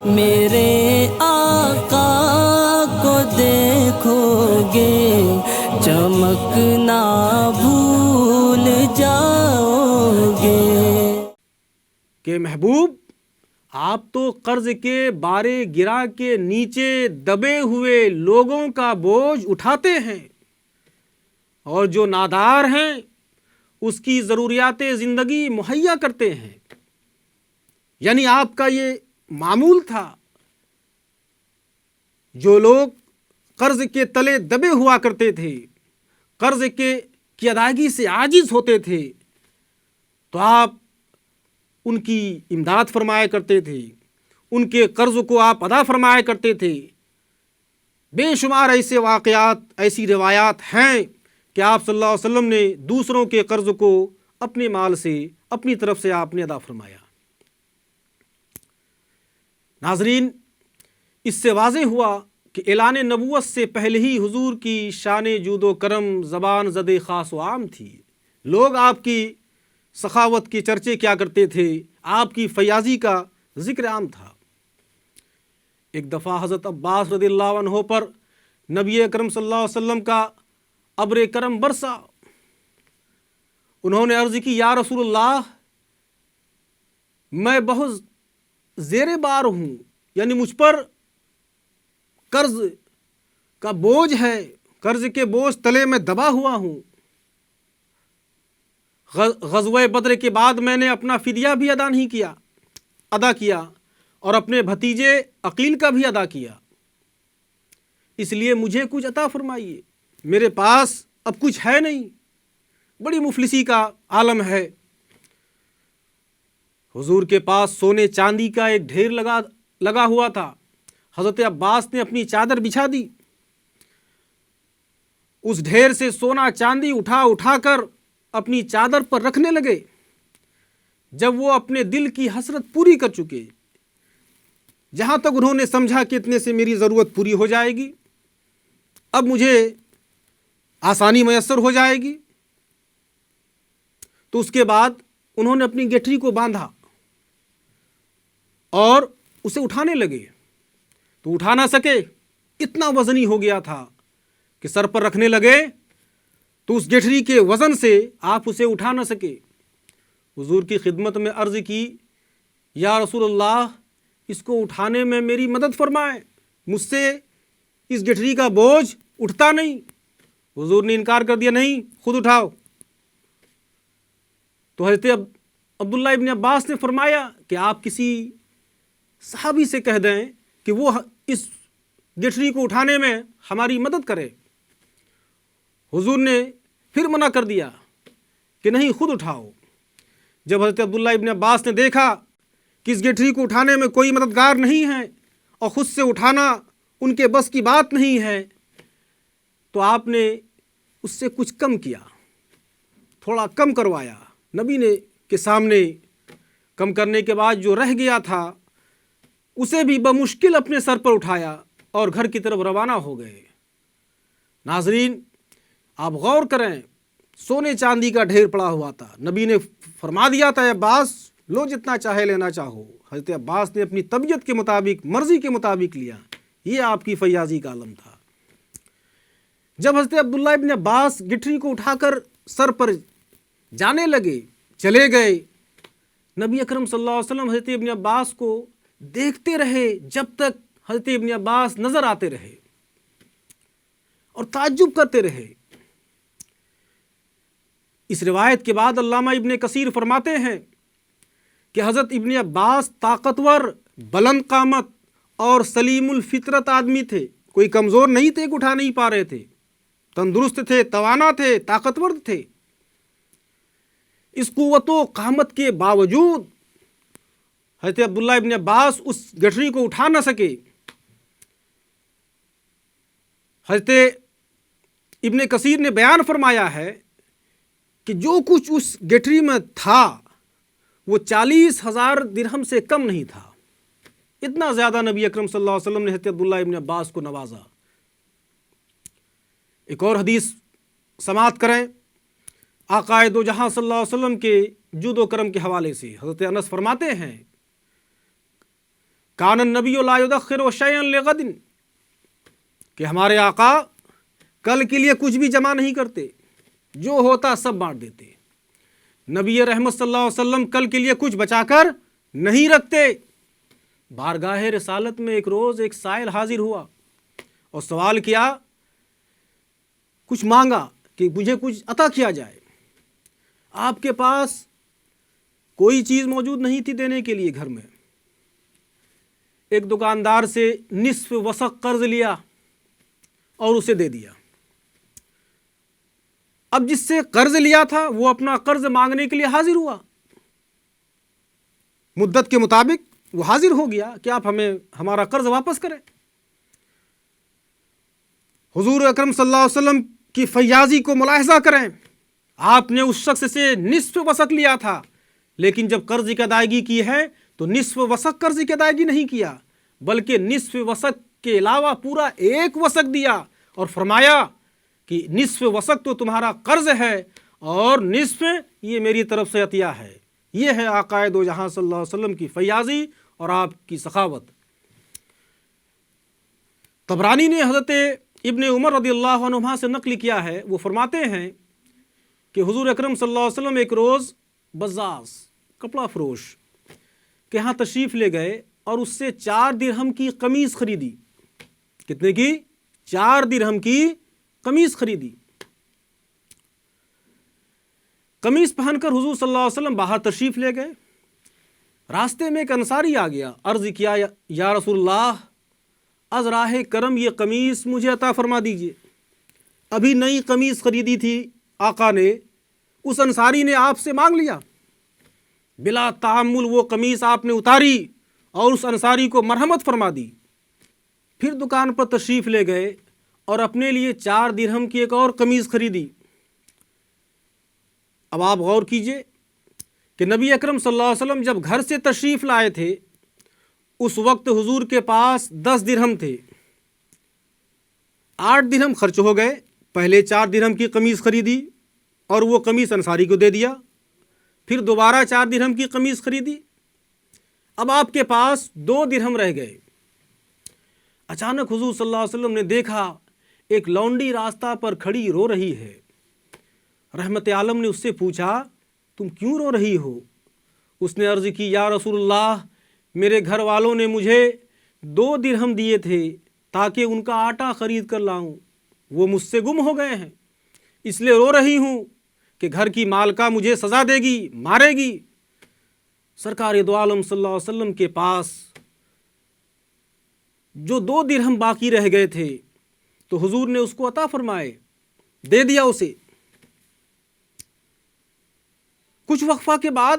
میرے آقا کو دیکھو گے چمکنا بھول جاؤ گے کہ محبوب آپ تو قرض کے بارے گرا کے نیچے دبے ہوئے لوگوں کا بوجھ اٹھاتے ہیں اور جو نادار ہیں اس کی ضروریات زندگی مہیا کرتے ہیں. یعنی آپ کا یہ معمول تھا. جو لوگ قرض کے تلے دبے ہوا کرتے تھے، قرض کی ادائیگی سے عاجز ہوتے تھے، تو آپ ان کی امداد فرمایا کرتے تھے، ان کے قرض کو آپ ادا فرمایا کرتے تھے. بے شمار ایسے واقعات، ایسی روایات ہیں کہ آپ صلی اللہ علیہ وسلم نے دوسروں کے قرض کو اپنے مال سے، اپنی طرف سے آپ نے ادا فرمایا. ناظرین، اس سے واضح ہوا کہ اعلان نبوت سے پہلے ہی حضور کی شان جود و کرم زبان زد خاص و عام تھی. لوگ آپ کی سخاوت کے چرچے کیا کرتے تھے، آپ کی فیاضی کا ذکر عام تھا. ایک دفعہ حضرت عباس رضی اللہ عنہ پر نبی اکرم صلی اللہ علیہ وسلم کا ابر کرم برسا. انہوں نے عرض کی، یا رسول اللہ، میں بہت زیر بار ہوں، یعنی مجھ پر قرض کا بوجھ ہے، قرض کے بوجھ تلے میں دبا ہوا ہوں. غزوہ بدر کے بعد میں نے اپنا فدیہ بھی ادا کیا اور اپنے بھتیجے عقیل کا بھی ادا کیا. اس لیے مجھے کچھ عطا فرمائیے، میرے پاس اب کچھ ہے نہیں، بڑی مفلسی کا عالم ہے. حضور کے پاس سونے چاندی کا ایک ڈھیر لگا ہوا تھا. حضرت عباس نے اپنی چادر بچھا دی، اس ڈھیر سے سونا چاندی اٹھا کر اپنی چادر پر رکھنے لگے. جب وہ اپنے دل کی حسرت پوری کر چکے، جہاں تک انہوں نے سمجھا کہ اتنے سے میری ضرورت پوری ہو جائے گی، اب مجھے آسانی میسر ہو جائے گی، تو اس کے بعد انہوں نے اپنی گٹھری کو باندھا اور اسے اٹھانے لگے. تو اٹھا نہ سکے، اتنا وزنی ہو گیا تھا کہ سر پر رکھنے لگے تو اس گٹھری کے وزن سے آپ اسے اٹھا نہ سکے. حضور کی خدمت میں عرض کی، یا رسول اللہ، اس کو اٹھانے میں میری مدد فرمائیں، مجھ سے اس گٹھری کا بوجھ اٹھتا نہیں. حضور نے انکار کر دیا، نہیں، خود اٹھاؤ. تو حضرت عبداللہ ابن عباس نے فرمایا کہ آپ کسی صحابی سے کہہ دیں کہ وہ اس گٹھری کو اٹھانے میں ہماری مدد کرے. حضور نے پھر منع کر دیا کہ نہیں، خود اٹھاؤ. جب حضرت عبداللہ ابن عباس نے دیکھا کہ اس گٹھری کو اٹھانے میں کوئی مددگار نہیں ہے اور خود سے اٹھانا ان کے بس کی بات نہیں ہے، تو آپ نے اس سے کچھ کم کیا، تھوڑا کم کروایا. نبی نے کے سامنے کم کرنے کے بعد جو رہ گیا تھا اسے بھی بمشکل اپنے سر پر اٹھایا اور گھر کی طرف روانہ ہو گئے. ناظرین، آپ غور کریں، سونے چاندی کا ڈھیر پڑا ہوا تھا. نبی نے فرما دیا تھا، عباس لو، جتنا چاہے لینا چاہو. حضرت عباس نے اپنی طبیعت کے مطابق، مرضی کے مطابق لیا. یہ آپ کی فیاضی کا عالم تھا. جب حضرت عبداللہ ابن عباس گٹھری کو اٹھا کر سر پر جانے لگے، چلے گئے، نبی اکرم صلی اللہ علیہ وسلم حضرت ابن عباس کو دیکھتے رہے جب تک حضرت ابن عباس نظر آتے رہے اور تعجب کرتے رہے. اس روایت کے بعد علامہ ابن کثیر فرماتے ہیں کہ حضرت ابن عباس طاقتور، بلند قامت اور سلیم الفطرت آدمی تھے. کوئی کمزور نہیں تھے کہ اٹھا نہیں پا رہے تھے، تندرست تھے، توانا تھے، طاقتور تھے. اس قوت و قامت کے باوجود حضرت عبداللہ ابن عباس اس گٹھری کو اٹھا نہ سکے. حضرت ابن کثیر نے بیان فرمایا ہے کہ جو کچھ اس گٹھری میں تھا وہ 40,000 درہم سے کم نہیں تھا. اتنا زیادہ نبی اکرم صلی اللہ علیہ وسلم نے حضرت عبداللہ ابن عباس کو نوازا. ایک اور حدیث سماعت کریں آقا دو جہاں صلی اللہ علیہ وسلم کے جود و کرم کے حوالے سے. حضرت انس فرماتے ہیں کان النبی لا یدخر شیئا لغد، کہ ہمارے آقا کل کے لیے کچھ بھی جمع نہیں کرتے، جو ہوتا سب بانٹ دیتے۔ نبی رحمت صلی اللہ علیہ وسلم کل کے لیے کچھ بچا کر نہیں رکھتے۔ بارگاہ رسالت میں ایک روز ایک سائل حاضر ہوا اور سوال کیا، کچھ مانگا کہ مجھے کچھ عطا کیا جائے۔ آپ کے پاس کوئی چیز موجود نہیں تھی دینے کے لیے گھر میں۔ ایک دکاندار سے نصف وسق قرض لیا اور اسے دے دیا۔ اب جس سے قرض لیا تھا وہ اپنا قرض مانگنے کے لیے حاضر ہوا، مدت کے مطابق وہ حاضر ہو گیا کہ آپ ہمیں ہمارا قرض واپس کریں۔ حضور اکرم صلی اللہ علیہ وسلم کی فیاضی کو ملاحظہ کریں، آپ نے اس شخص سے نصف وسق لیا تھا، لیکن جب قرض کی ادائیگی کی ہے تو نصف وسق قرض کی ادائیگی نہیں کیا، بلکہ نصف وسق کے علاوہ پورا ایک وسق دیا اور فرمایا کہ نصف وسق تو تمہارا قرض ہے اور نصف یہ میری طرف سے عطیہ ہے۔ یہ ہے آقائے دو جہاں صلی اللہ علیہ وسلم کی فیاضی اور آپ کی سخاوت۔ طبرانی نے حضرت ابن عمر رضی اللہ عنہما سے نقل کیا ہے، وہ فرماتے ہیں کہ حضور اکرم صلی اللہ علیہ وسلم ایک روز بزاز کپڑا فروش کے ہاں تشریف لے گئے اور اس سے 4 درہم کی قمیص خریدی۔ کتنے کی؟ 4 درہم کی قمیص خریدی۔ قمیص پہن کر حضور صلی اللہ علیہ وسلم باہر تشریف لے گئے۔ راستے میں ایک انصاری آ گیا، عرض کیا یا رسول اللہ، از راہ کرم یہ قمیص مجھے عطا فرما دیجئے۔ ابھی نئی قمیص خریدی تھی آقا نے، اس انصاری نے آپ سے مانگ لیا۔ بلا تعامل وہ قمیص آپ نے اتاری اور اس انصاری کو مرحمت فرما دی۔ پھر دکان پر تشریف لے گئے اور اپنے لیے 4 درہم کی ایک اور قمیص خریدی۔ اب آپ غور کیجئے کہ نبی اکرم صلی اللہ علیہ وسلم جب گھر سے تشریف لائے تھے اس وقت حضور کے پاس 10 درہم تھے، 8 درہم خرچ ہو گئے۔ پہلے 4 درہم کی قمیص خریدی اور وہ قمیص انصاری کو دے دیا، پھر دوبارہ 4 درہم کی قمیص خریدی۔ اب آپ کے پاس 2 درہم رہ گئے۔ اچانک حضور صلی اللہ علیہ وسلم نے دیکھا ایک لونڈی راستہ پر کھڑی رو رہی ہے۔ رحمت عالم نے اس سے پوچھا، تم کیوں رو رہی ہو؟ اس نے عرض کی، یا رسول اللہ، میرے گھر والوں نے مجھے 2 درہم دیے تھے تاکہ ان کا آٹا خرید کر لاؤں، وہ مجھ سے گم ہو گئے ہیں، اس لیے رو رہی ہوں کہ گھر کی مالکہ مجھے سزا دے گی، مارے گی۔ سرکار دو عالم صلی اللہ علیہ وسلم کے پاس جو 2 درہم باقی رہ گئے تھے تو حضور نے اس کو عطا فرمائے، دے دیا اسے۔ کچھ وقفہ کے بعد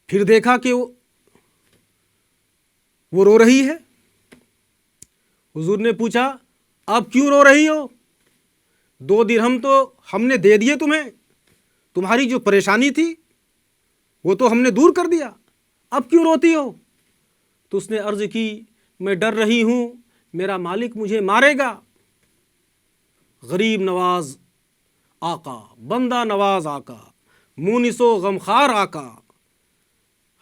پھر دیکھا کہ وہ رو رہی ہے۔ حضور نے پوچھا، اب کیوں رو رہی ہو؟ 2 درہم تو ہم نے دے دیے تمہیں، تمہاری جو پریشانی تھی وہ تو ہم نے دور کر دیا، اب کیوں روتی ہو؟ تو اس نے عرض کی، میں ڈر رہی ہوں میرا مالک مجھے مارے گا۔ غریب نواز آقا، بندہ نواز آقا، مونس و غمخوار آقا،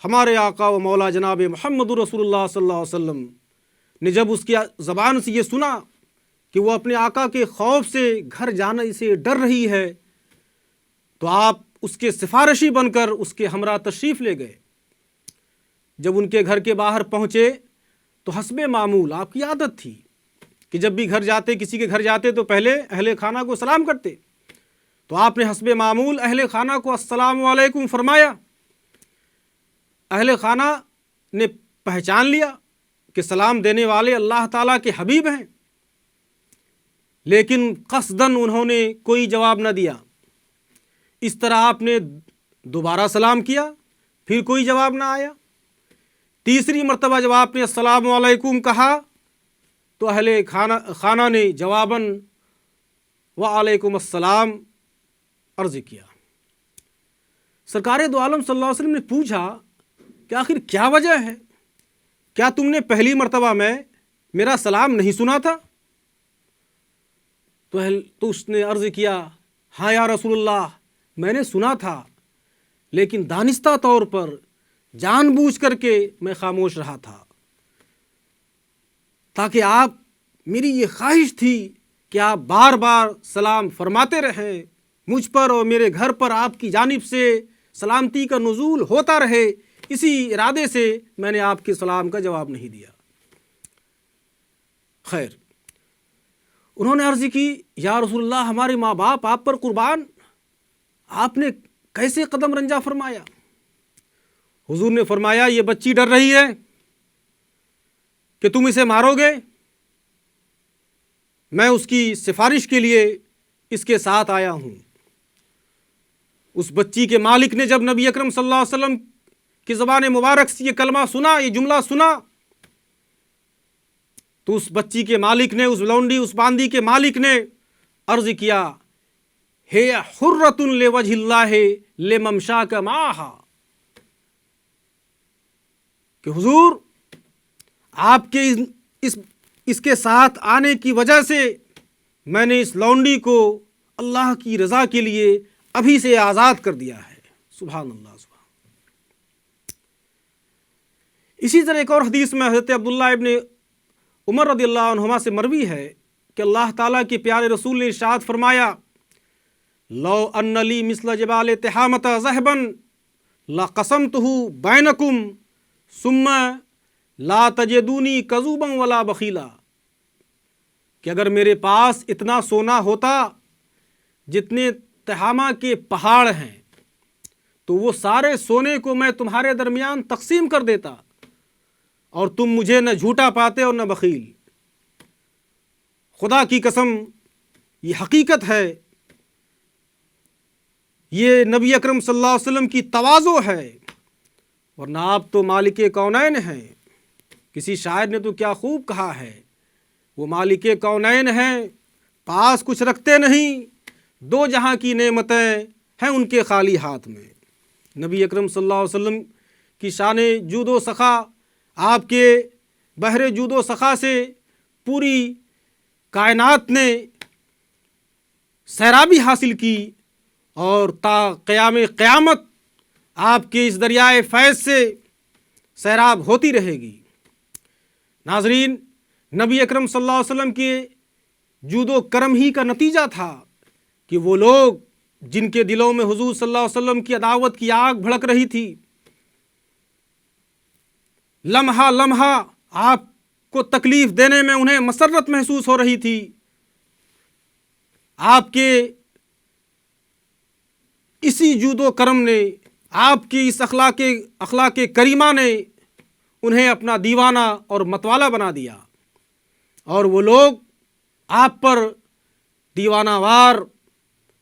ہمارے آقا و مولا جناب محمد رسول اللہ صلی اللہ علیہ وسلم نے جب اس کی زبان سے یہ سنا کہ وہ اپنے آقا کے خوف سے گھر جانے سے ڈر رہی ہے تو آپ اس کے سفارشی بن کر اس کے ہمراہ تشریف لے گئے۔ جب ان کے گھر کے باہر پہنچے تو حسب معمول آپ کی عادت تھی کہ جب بھی گھر جاتے، کسی کے گھر جاتے تو پہلے اہل خانہ کو سلام کرتے، تو آپ نے حسب معمول اہل خانہ کو السلام علیکم فرمایا۔ اہل خانہ نے پہچان لیا کہ سلام دینے والے اللہ تعالیٰ کے حبیب ہیں، لیکن قصداً انہوں نے کوئی جواب نہ دیا۔ اس طرح آپ نے دوبارہ سلام کیا، پھر کوئی جواب نہ آیا۔ تیسری مرتبہ جب آپ نے السلام علیکم کہا تو اہل خانہ نے جواباً وعلیکم السلام عرض کیا۔ سرکار دو عالم صلی اللہ علیہ وسلم نے پوچھا کہ آخر کیا وجہ ہے؟ کیا تم نے پہلی مرتبہ میں میرا سلام نہیں سنا تھا؟ تو اس نے عرض کیا، ہاں یا رسول اللہ، میں نے سنا تھا، لیکن دانستہ طور پر جان بوجھ کر کے میں خاموش رہا تھا۔ تاکہ آپ میری یہ خواہش تھی کہ آپ بار بار سلام فرماتے رہیں مجھ پر اور میرے گھر پر آپ کی جانب سے سلامتی کا نزول ہوتا رہے، اسی ارادے سے میں نے آپ کے سلام کا جواب نہیں دیا۔ خیر، انہوں نے عرض کی یا رسول اللہ ہمارے ماں باپ آپ پر قربان، آپ نے کیسے قدم رنجا فرمایا؟ حضور نے فرمایا یہ بچی ڈر رہی ہے کہ تم اسے مارو گے، میں اس کی سفارش کے لیے اس کے ساتھ آیا ہوں۔ اس بچی کے مالک نے جب نبی اکرم صلی اللہ علیہ وسلم کی زبان مبارک سے یہ کلمہ سنا، یہ جملہ سنا، تو اس بچی کے مالک نے، اس لونڈی، اس باندی کے مالک نے عرض کیا ہے حرۃ لوجہ اللہ لممشاک معہا، کہ حضور آپ کے اس کے ساتھ آنے کی وجہ سے میں نے اس لونڈی کو اللہ کی رضا کے لیے ابھی سے آزاد کر دیا ہے۔ سبحان اللہ، سبحان۔ اسی طرح ایک اور حدیث میں حضرت عبداللہ ابن عمر رضی اللہ عنہما سے مروی ہے کہ اللہ تعالیٰ کے پیارے رسول نے ارشاد فرمایا لو ان لی مثل جبال تہامۃ ذہبا لقسمتہ بینکم ثم لا تجدونی کذوبا ولا بخیلا، کہ اگر میرے پاس اتنا سونا ہوتا جتنے تہامہ کے پہاڑ ہیں تو وہ سارے سونے کو میں تمہارے درمیان تقسیم کر دیتا اور تم مجھے نہ جھوٹا پاتے اور نہ بخیل۔ خدا کی قسم یہ حقیقت ہے، یہ نبی اکرم صلی اللہ علیہ وسلم کی تواضع ہے، ورنہ آپ تو مالک کونین ہیں۔ کسی شاعر نے تو کیا خوب کہا ہے، وہ مالک کونین ہیں، پاس کچھ رکھتے نہیں، دو جہاں کی نعمتیں ہیں ان کے خالی ہاتھ میں۔ نبی اکرم صلی اللہ علیہ وسلم کی شان جود و سخا، آپ کے بحر جود و سخا سے پوری کائنات نے سیرابی حاصل کی، اور تا قیام قیامت آپ کے اس دریائے فیض سے سیراب ہوتی رہے گی۔ ناظرین، نبی اکرم صلی اللہ علیہ وسلم کے جود و کرم ہی کا نتیجہ تھا کہ وہ لوگ جن کے دلوں میں حضور صلی اللہ علیہ وسلم کی عداوت کی آگ بھڑک رہی تھی، لمحہ لمحہ آپ کو تکلیف دینے میں انہیں مسرت محسوس ہو رہی تھی، آپ کے اسی جود و کرم نے، آپ کی اس اخلاق کریمہ نے انہیں اپنا دیوانہ اور متوالا بنا دیا، اور وہ لوگ آپ پر دیوانہ وار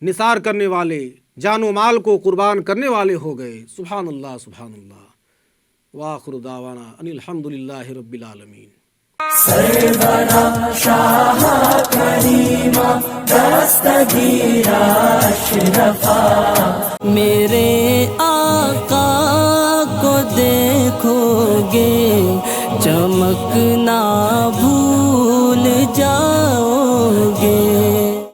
نثار کرنے والے، جان و مال کو قربان کرنے والے ہو گئے۔ سبحان اللہ، سبحان اللہ۔ وآخر دعوانا ان الحمدللہ رب العالمین۔ سرورا شاہ کریمہ دستگیرہ اشرفا، میرے آقا کو دیکھو گے چمکنا